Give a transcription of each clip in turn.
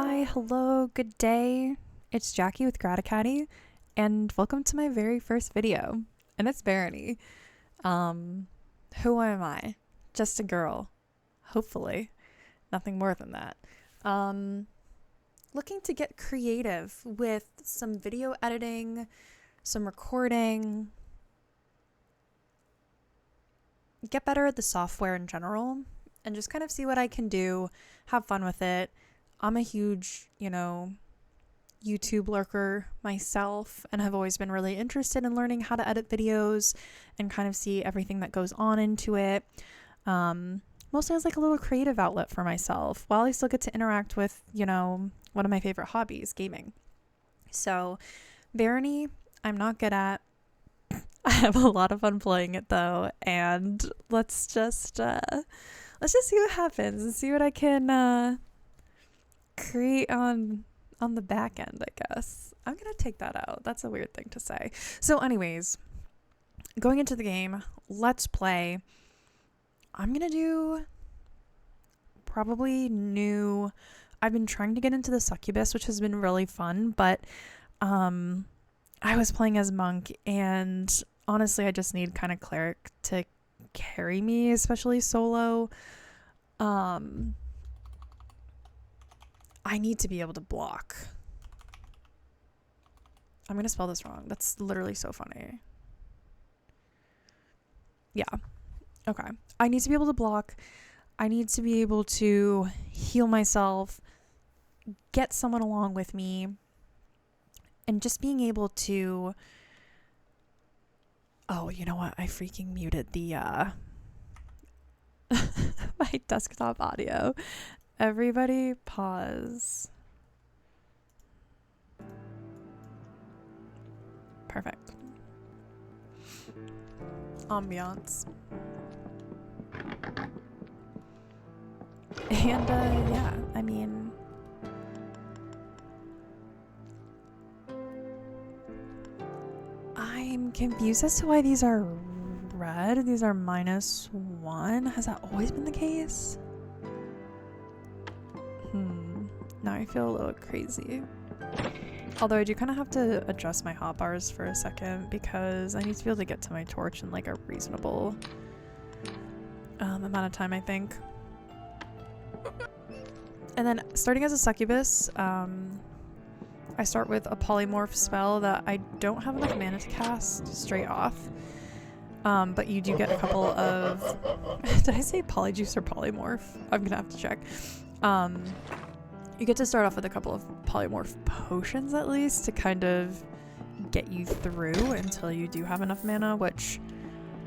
Hi, hello, good day. It's Jackie with Gratacaddy, and welcome to my very first video. And it's Barony. Who am I? Just a girl. Hopefully. Nothing more than that. Looking to get creative with some video editing, some recording, get better at the software in general, and just kind of see what I can do, have fun with it. I'm a huge, YouTube lurker myself, and have always been really interested in learning how to edit videos and kind of see everything that goes on into it. Mostly as like a little creative outlet for myself, while I still get to interact with, one of my favorite hobbies, gaming. So, Barony, I'm not good at. I have a lot of fun playing it though, and let's just see what happens and see what I can create on the back end, I guess. I'm gonna take that out. That's a weird thing to say. So anyways, going into the game, let's play. I'm gonna do probably new. I've been trying to get into the succubus, which has been really fun, but I was playing as monk, and honestly I just need kind of cleric to carry me, especially solo. I need to be able to block. I'm gonna spell this wrong. That's literally so funny. Yeah. Okay. I need to be able to block. I need to be able to heal myself, get someone along with me, and just being able to... Oh, you know what? I freaking muted the my desktop audio. Everybody pause. Perfect. Ambiance. And yeah, I mean, I'm confused as to why these are red. These are -1. Has that always been the case? Now I feel a little crazy. Although I do kind of have to adjust my hotbars for a second because I need to be able to get to my torch in like a reasonable amount of time, I think. And then starting as a succubus, I start with a polymorph spell that I don't have enough mana to cast straight off. But you do get a couple of... Did I say polyjuice or polymorph? I'm gonna have to check. You get to start off with a couple of polymorph potions at least to kind of get you through until you do have enough mana, which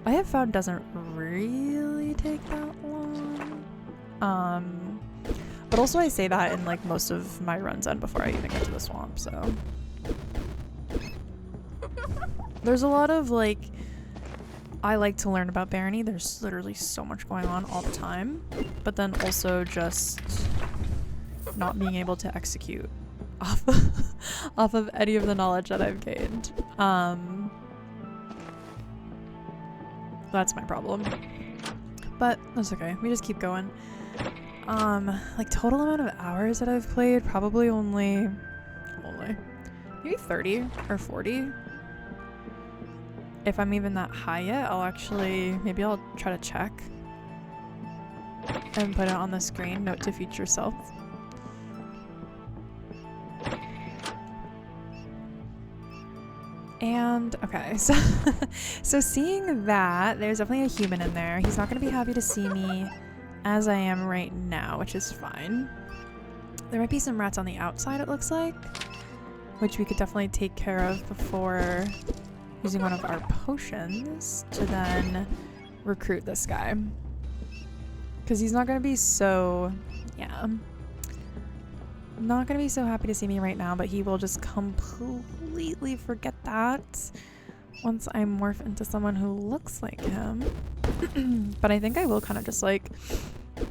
I have found doesn't really take that long. But also I say that in like most of my runs end before I even get to the swamp, so. There's a lot of like, I like to learn about Barony. There's literally so much going on all the time, but then also just not being able to execute off of any of the knowledge that I've gained. That's my problem. But that's okay. We just keep going. Like total amount of hours that I've played, probably only maybe 30 or 40. If I'm even that high yet, maybe I'll try to check and put it on the screen. Note to future self. And okay, so seeing that there's definitely a human in there. He's not going to be happy to see me as I am right now, which is fine. There might be some rats on the outside, it looks like, which we could definitely take care of before using one of our potions to then recruit this guy. Because he's not going to be so... yeah. Not going to be so happy to see me right now, but he will just completely forget that once I morph into someone who looks like him. But I think I will kind of just like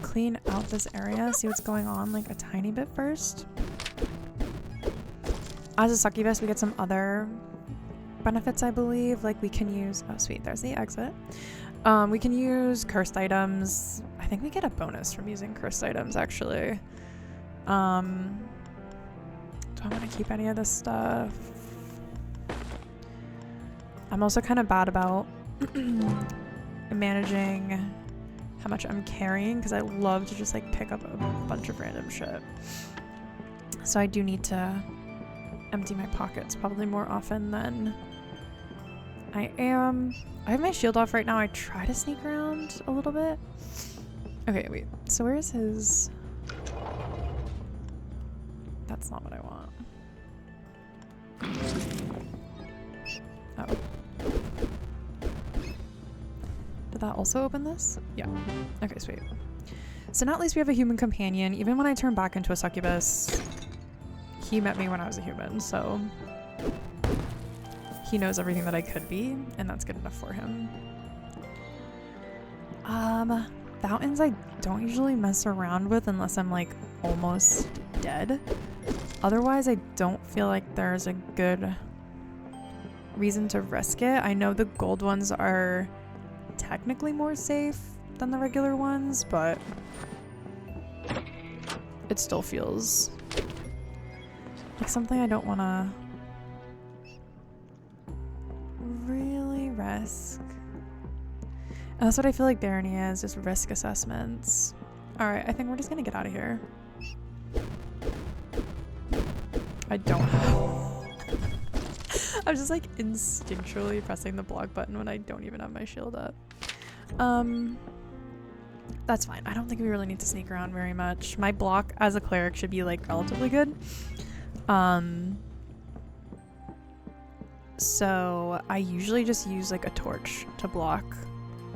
clean out this area, see what's going on like a tiny bit first. As a succubus, we get some other benefits, I believe. Like we can use, oh sweet, there's the exit. We can use cursed items. I think we get a bonus from using cursed items actually. Do I want to keep any of this stuff? I'm also kind of bad about managing how much I'm carrying because I love to just like pick up a bunch of random shit. So I do need to empty my pockets probably more often than I am. I have my shield off right now. I try to sneak around a little bit. Okay, wait. So where is his... That's not what I want. Oh. Did that also open this? Yeah. Okay, sweet. So now at least we have a human companion. Even when I turn back into a succubus, he met me when I was a human, so he knows everything that I could be, and that's good enough for him. Fountains I don't usually mess around with unless I'm like almost dead. Otherwise, I don't feel like there's a good reason to risk it. I know the gold ones are technically more safe than the regular ones, but it still feels like something I don't want to really risk. And that's what I feel like Barony is, just risk assessments. Alright, I think we're just gonna get out of here. I don't have... I'm just like instinctually pressing the block button when I don't even have my shield up. That's fine. I don't think we really need to sneak around very much. My block as a cleric should be like relatively good. So I usually just use like a torch to block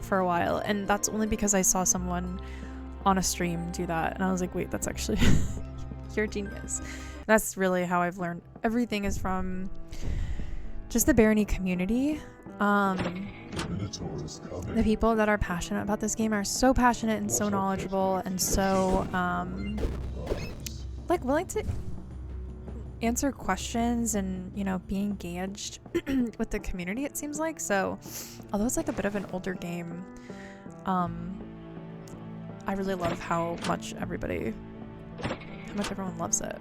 for a while, and that's only because I saw someone on a stream do that and I was like, wait, that's actually you're a genius. That's really how I've learned everything, is from just the Barony community. The people that are passionate about this game are so passionate and so knowledgeable and so like willing to answer questions and, you know, be engaged with the community, it seems like. So although it's like a bit of an older game, I really love how much everyone loves it.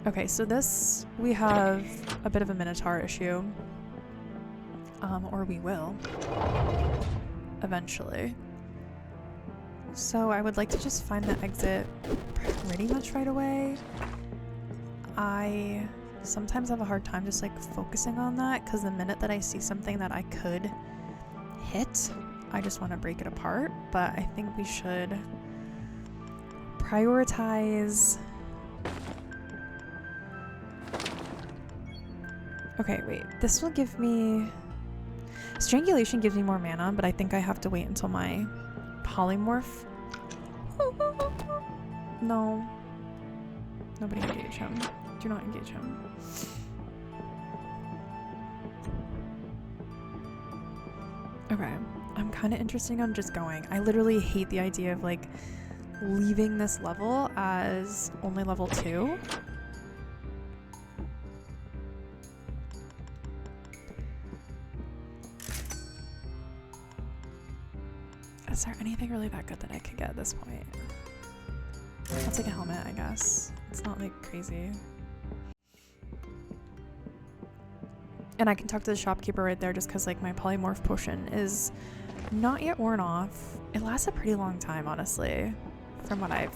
Okay, so this, we have a bit of a Minotaur issue. Or we will eventually. So I would like to just find the exit pretty much right away. I sometimes have a hard time just like focusing on that, because the minute that I see something that I could hit, I just want to break it apart. But I think we should prioritize. Okay, wait. This will give me... Strangulation gives me more mana, but I think I have to wait until my polymorph. No. Nobody engage him. Do not engage him. Okay. I'm kind of interested on just going. I literally hate the idea of like leaving this level as only level 2. Is there anything really that good that I could get at this point? I'll take a helmet, I guess. It's not like crazy. And I can talk to the shopkeeper right there just because like my polymorph potion is not yet worn off. It lasts a pretty long time, honestly, from what I've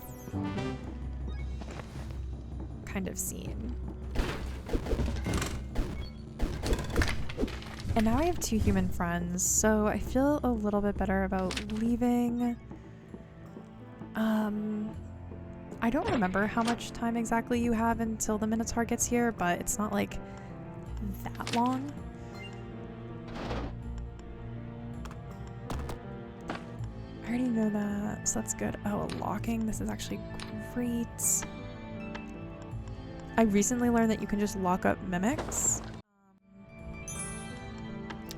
kind of seen. And now I have 2 human friends, so I feel a little bit better about leaving. I don't remember how much time exactly you have until the Minotaur gets here, but it's not like that long. I already know that, so that's good. Oh, locking. This is actually great. I recently learned that you can just lock up mimics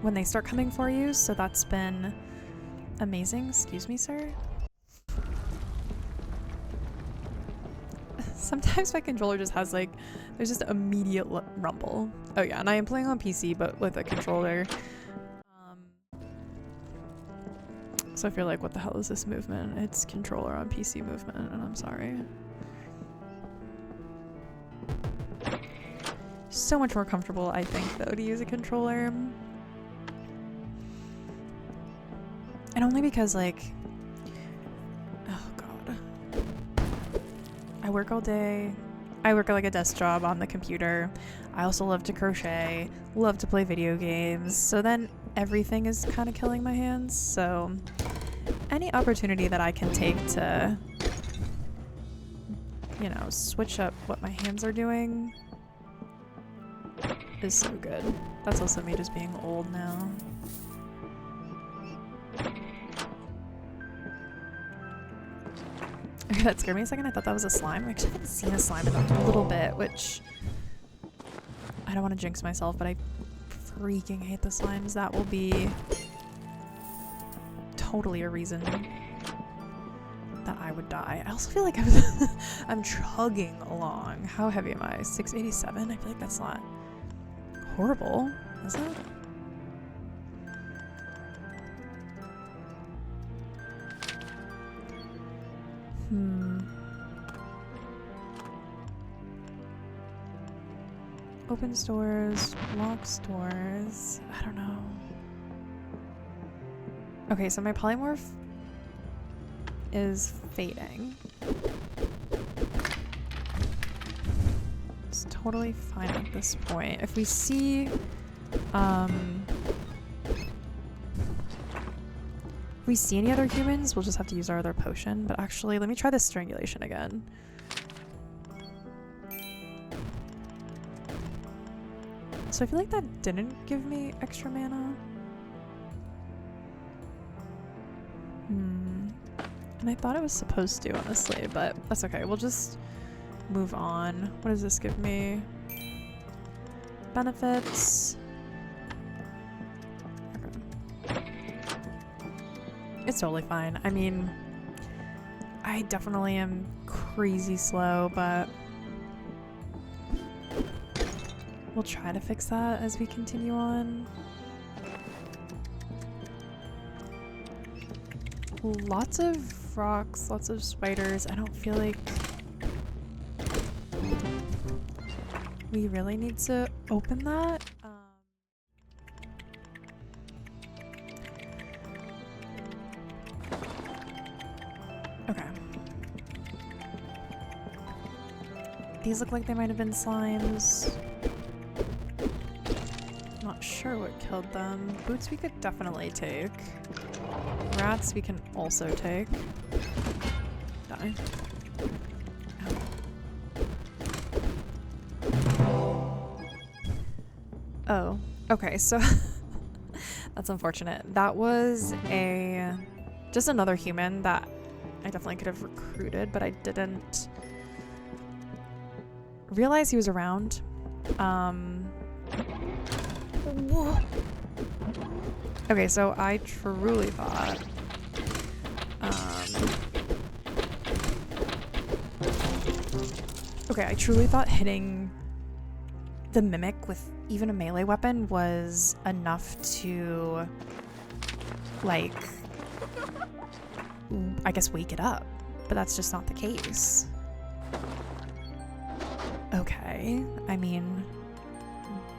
when they start coming for you, so that's been amazing. Excuse me, sir. Sometimes my controller just has like, there's just immediate rumble. Oh yeah, and I am playing on PC, but with a controller. So if you're like, what the hell is this movement? It's controller on PC movement, and I'm sorry. So much more comfortable, I think, though, to use a controller. And only because, like, oh god, I work all day. I work at like a desk job on the computer. I also love to crochet, love to play video games. So then everything is kind of killing my hands. So any opportunity that I can take to, you know, switch up what my hands are doing is so good. That's also me just being old now. Okay, that scared me a second. I thought that was a slime. I actually haven't seen a slime in a little bit, which I don't want to jinx myself, but I freaking hate the slimes. That will be totally a reason that I would die. I also feel like I'm chugging along. How heavy am I? 687? I feel like that's not horrible, is it? Open stores, lock stores. I don't know. Okay, so my polymorph is fading. It's totally fine at this point. If we see, if we see any other humans, we'll just have to use our other potion. But actually, let me try this strangulation again. So I feel like that didn't give me extra mana. And I thought it was supposed to, honestly, but that's okay. We'll just move on. What does this give me? Benefits. Okay. It's totally fine. I mean, I definitely am crazy slow, but we'll try to fix that as we continue on. Lots of rocks, lots of spiders. I don't feel like we really need to open that. Okay. These look like they might have been slimes. Not sure what killed them. Boots we could definitely take. Rats we can also take. Die. Oh, okay, so that's unfortunate. That was just another human that I definitely could have recruited, but I didn't realize he was around. Whoa. Okay, so I truly thought I truly thought hitting the mimic with even a melee weapon was enough to, like, I guess wake it up, but that's just not the case. Okay, I mean,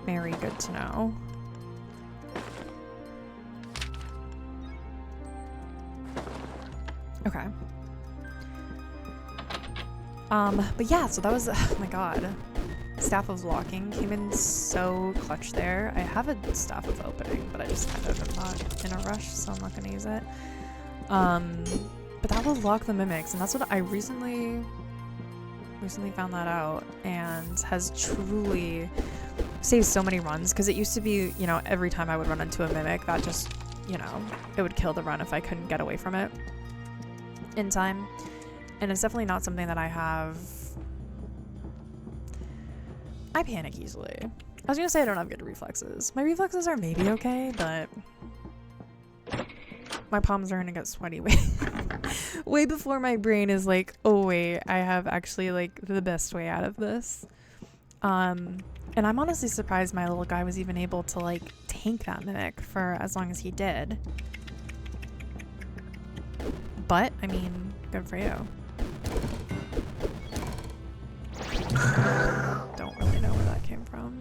very good to know. Okay. But yeah, so that was, oh my god. Staff of Locking came in so clutch there. I have a Staff of Opening, but I just kind of am not in a rush, so I'm not gonna use it. But that will lock the mimics, and that's what I recently found that out, and has truly saved so many runs, because it used to be, you know, every time I would run into a mimic, that just, you know, it would kill the run if I couldn't get away from it in time. And it's definitely not something that I panic easily. I was gonna say I don't have good reflexes. My reflexes are maybe okay, but my palms are gonna get sweaty way before my brain is like, oh wait, I have actually like the best way out of this. And I'm honestly surprised my little guy was even able to like tank that mimic for as long as he did. But I mean, good for you. Don't really know where that came from.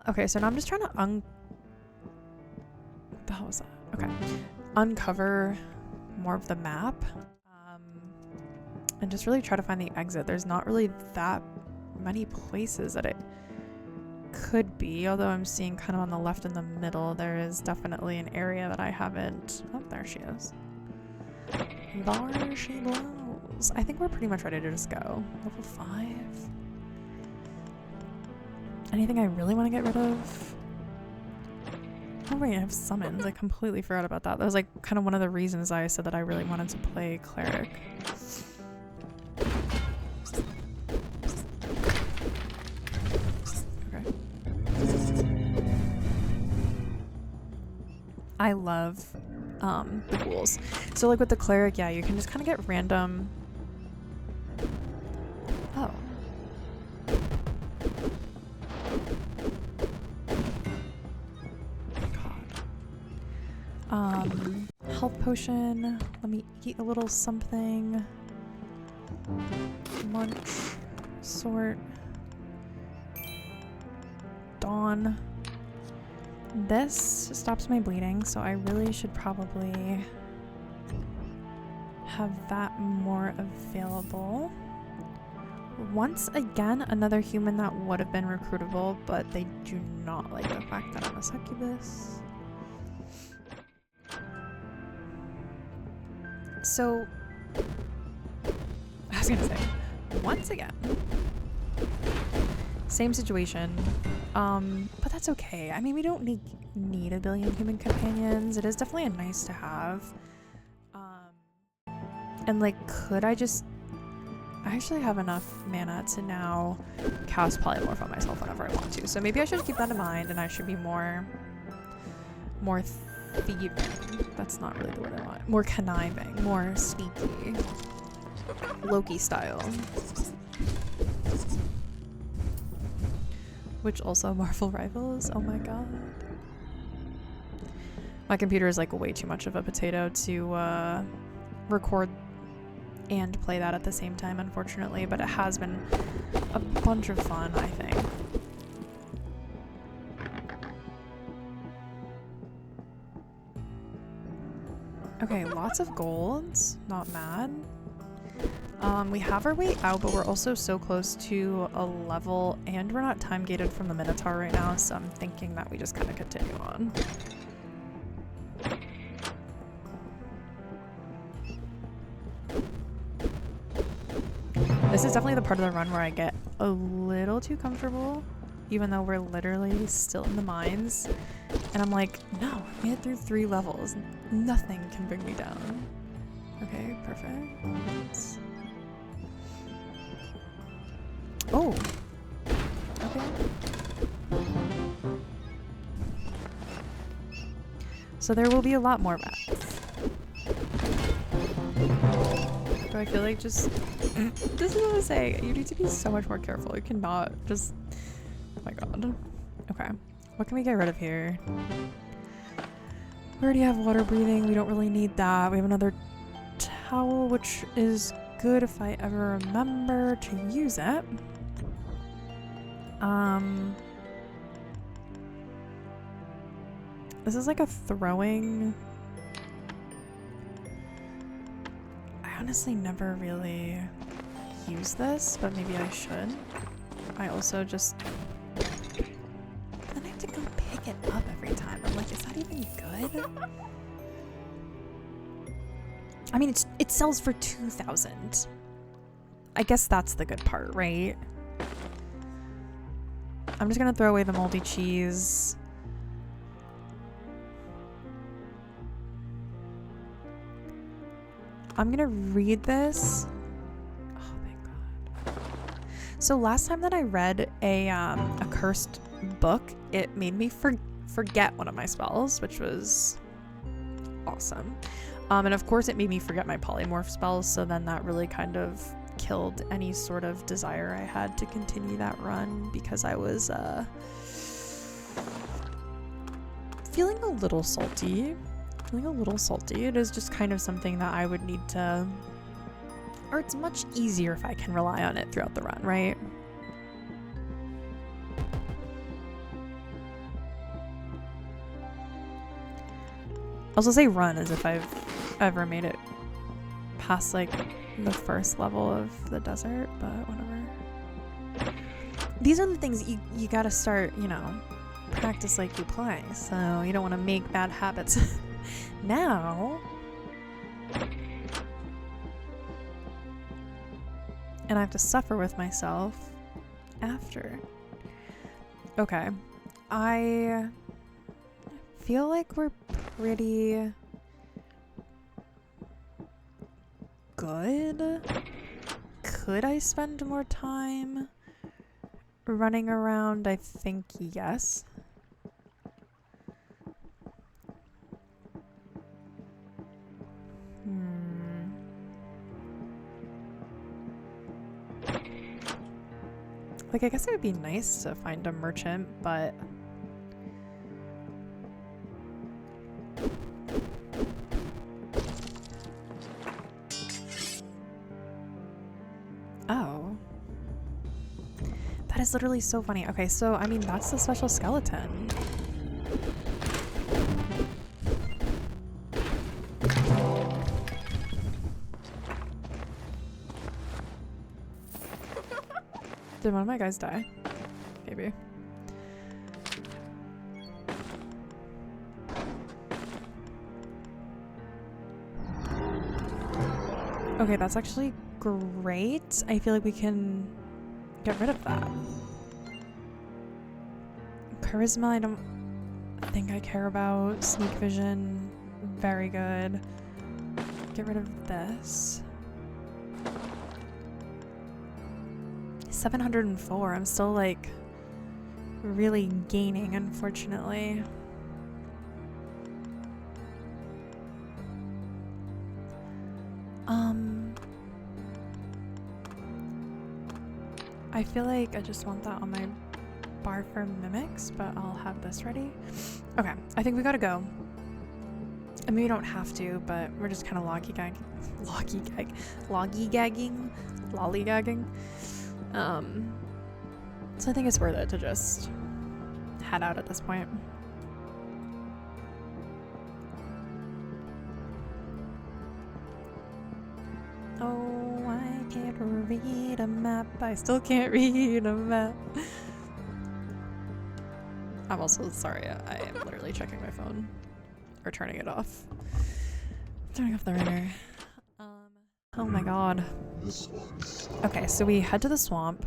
Okay, so now I'm just trying to what the hell was that? Okay. Uncover more of the map. And just really try to find the exit. There's not really that many places that it could be, although I'm seeing kind of on the left and the middle, there is definitely an area that I haven't... Oh, there she is. There she blows. I think we're pretty much ready to just go. Level 5. Anything I really want to get rid of? Oh wait, I have summons. I completely forgot about that. That was like kind of one of the reasons I said that I really wanted to play cleric. Okay. I love the ghouls. So like with the cleric, yeah, you can just kind of get random... Oh. Health potion. Let me eat a little something. Munch. Sort. Dawn. This stops my bleeding, so I really should probably have that more available. Once again, another human that would have been recruitable, but they do not like the fact that I'm a succubus. So, I was gonna say, once again, same situation, but that's okay. I mean, we don't need a billion human companions. It is definitely a nice to have. And like, could I actually have enough mana to now cast Polymorph on myself whenever I want to. So maybe I should keep that in mind, and I should be more thieving. That's not really the word I want. More conniving, more sneaky. Loki style. Which also Marvel Rivals. Oh my god. My computer is like way too much of a potato to record and play that at the same time, unfortunately, but it has been a bunch of fun, I think. Okay, lots of golds. Not mad. We have our way out, but we're also so close to a level, and we're not time gated from the Minotaur right now, so I'm thinking that we just kind of continue on. This is definitely the part of the run where I get a little too comfortable, even though we're literally still in the mines. And I'm like, no, we made it through 3 levels. Nothing can bring me down. Okay, perfect. Oh. Okay. So there will be a lot more rats. Do I feel like just... This is what I say. You need to be so much more careful. You cannot just... Oh my god. Okay. What can we get rid of here? We already have water breathing. We don't really need that. We have another towel, which is good if I ever remember to use it. This is like a throwing... I honestly never really use this, but maybe I should. I also just... Then I have to go pick it up every time. I'm like, is that even good? I mean, it sells for 2,000. I guess that's the good part, right? I'm just gonna throw away the moldy cheese. I'm gonna read this. Oh, thank God. So last time that I read a cursed book, it made me forget one of my spells, which was awesome. And of course it made me forget my polymorph spells, so then that really kind of killed any sort of desire I had to continue that run, because I was feeling a little salty. It is just kind of something that I would need to, or it's much easier if I can rely on it throughout the run, right? also say run as if I've ever made it past like the first level of the desert, but whatever. These are the things you gotta start, you know, practice like you play, so you don't want to make bad habits now. And I have to suffer with myself after. Okay. I feel like we're pretty good. Could I spend more time running around? I think yes. Like, I guess it would be nice to find a merchant, but oh. That is literally so funny. Okay, so I mean that's the special skeleton. Did one of my guys die? Maybe. Okay, that's actually great. I feel like we can get rid of that. Charisma, I don't think I care about. Sneak vision, very good. Get rid of this. 704. I'm still like really gaining, unfortunately. I feel like I just want that on my bar for mimics, but I'll have this ready. Okay, I think we gotta go. I mean, we don't have to, but we're just kind of lollygagging. So I think it's worth it to just head out at this point. Oh, I can't read a map. I still can't read a map. I'm also sorry. I am literally checking my phone. Or turning it off. Turning off the ringer. Oh my god. Okay, so we head to the swamp.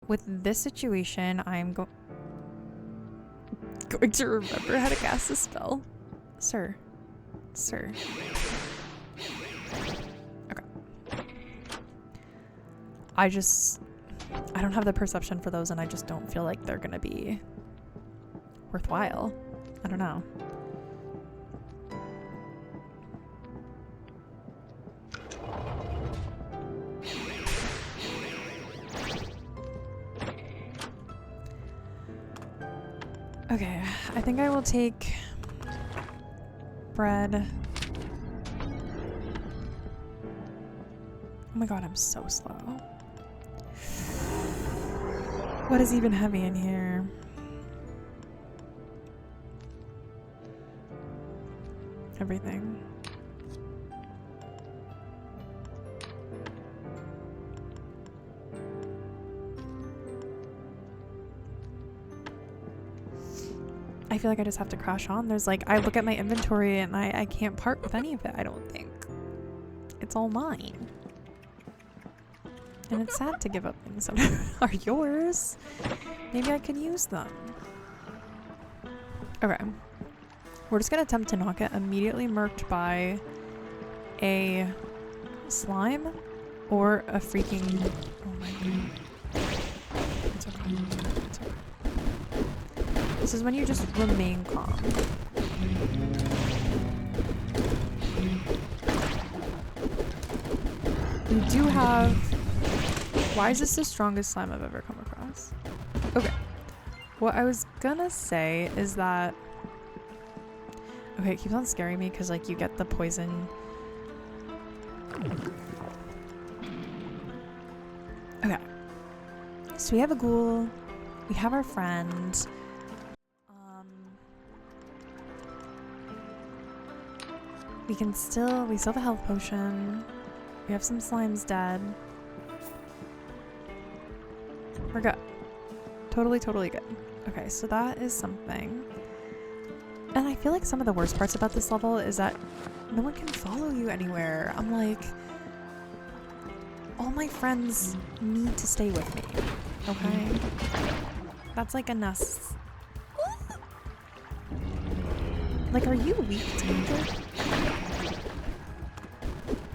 With this situation, I'm going to remember how to cast a spell. Sir. Sir. Okay. I don't have the perception for those, and I just don't feel like they're gonna be worthwhile. I don't know. Okay, I think I will take bread. Oh my god, I'm so slow. What is even heavy in here? Everything. I feel like I just have to crash on. There's like, I look at my inventory and I can't part with any of it, I don't think. It's all mine. And it's sad to give up things that are yours. Maybe I could use them. Okay. We're just gonna attempt to not get immediately murked by a slime or a freaking... Oh my god. It's okay. It's okay. This is when you just remain calm. You do have... Why is this the strongest slime I've ever come across? Okay. What I was gonna say is that... Okay, it keeps on scaring me because, like, you get the poison. Okay. So we have a ghoul. We have our friend. we still have a health potion. We have some slimes dead. We're good. Totally good. Okay, so that is something. And I feel like some of the worst parts about this level is that no one can follow you anywhere. I'm like, all my friends need to stay with me, okay? That's like a Like, are you weak to nature?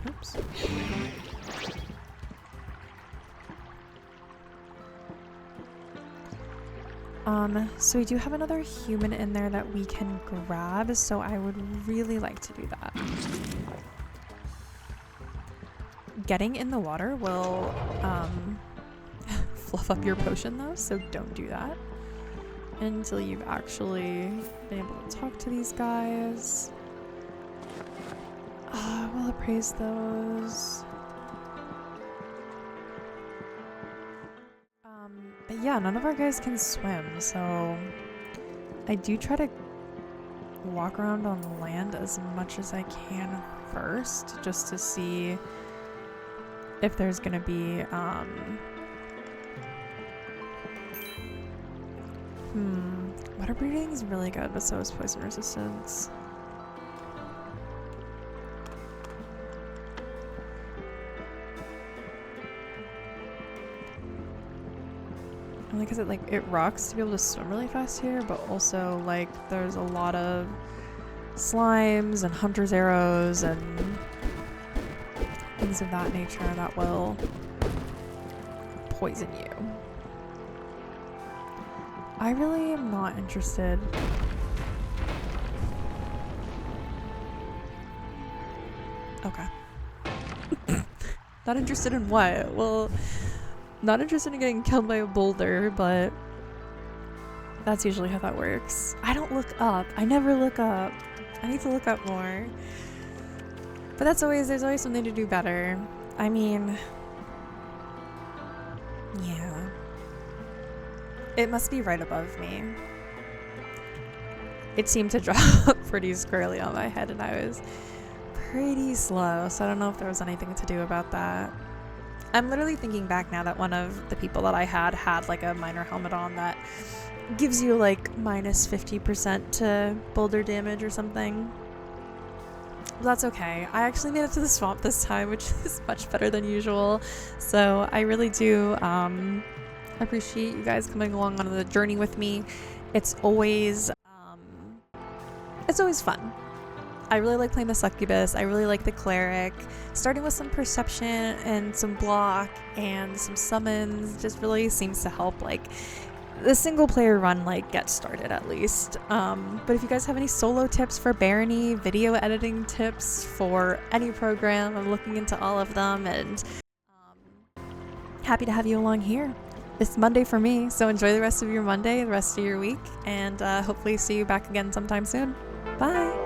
Oops. So we do have another human in there that we can grab, so I would really like to do that. Getting in the water will, fluff up your potion though, so don't do that until you've actually been able to talk to these guys. We'll appraise those. But yeah, none of our guys can swim, so I do try to walk around on land as much as I can first, just to see if there's gonna be, water breathing is really good, but so is poison resistance. Only because it rocks to be able to swim really fast here, but also like there's a lot of slimes and hunter's arrows and things of that nature that will poison you. I really am not interested. Okay. Not interested in what? Well, not interested in getting killed by a boulder, but that's usually how that works. I don't look up. I never look up. I need to look up more. But there's always something to do better. I mean, yeah. It must be right above me. It seemed to drop pretty squarely on my head and I was pretty slow, so I don't know if there was anything to do about that. I'm literally thinking back now that one of the people that I had like a minor helmet on that gives you like minus 50% to boulder damage or something. But that's okay. I actually made it to the swamp this time, which is much better than usual. So I really do appreciate you guys coming along on the journey with me. It's always fun. I really like playing the succubus. I really like the cleric. Starting with some perception and some block and some summons just really seems to help like the single player run like get started at least. But if you guys have any solo tips for Barony, video editing tips for any program, I'm looking into all of them and happy to have you along here. It's Monday for me, so enjoy the rest of your Monday, the rest of your week, and hopefully see you back again sometime soon. Bye!